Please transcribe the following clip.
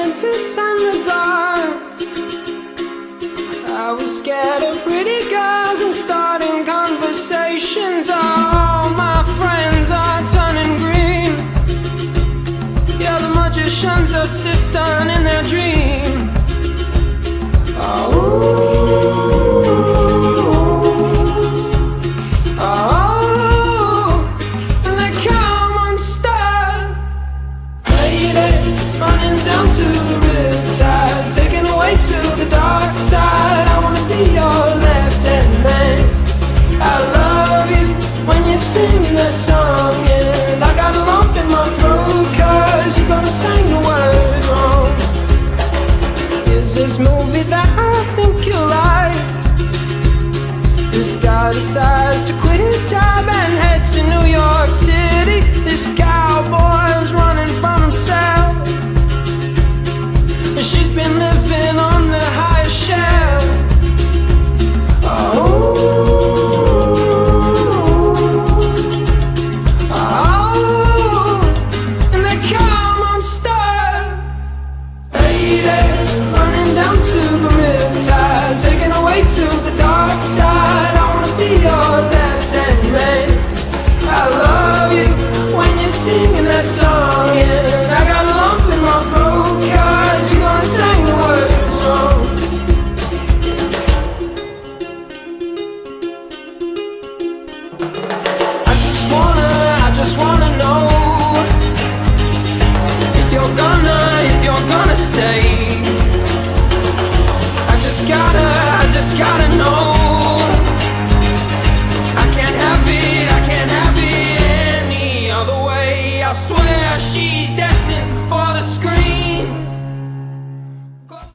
apprentice and the dark. I was scared of pretty girls and starting conversations. All my friends are turning green. Yeah, the magician's assistant in their dream. Down to the riptide, taken away to the dark side. I wanna be your left-hand man. I love you when you're singing that song, and I got a lump in my throat 'cause you're gonna sing the words wrong. Is this movie that I think you like? This guy decides to quit his job and head to New York City. This cowboy's running from himself. She's been living on the highest shelf. And they come unstuck. Lady, running down to the riptide, taken away to the dark side. I wanna be your left-hand man. I love you when you're singing that song, and I got a lump in my throat 'cause you're gonna sing the words wrong. I just wanna know if you're gonna stay. I just gotta know. I can't have it any other way. I swear she's dead.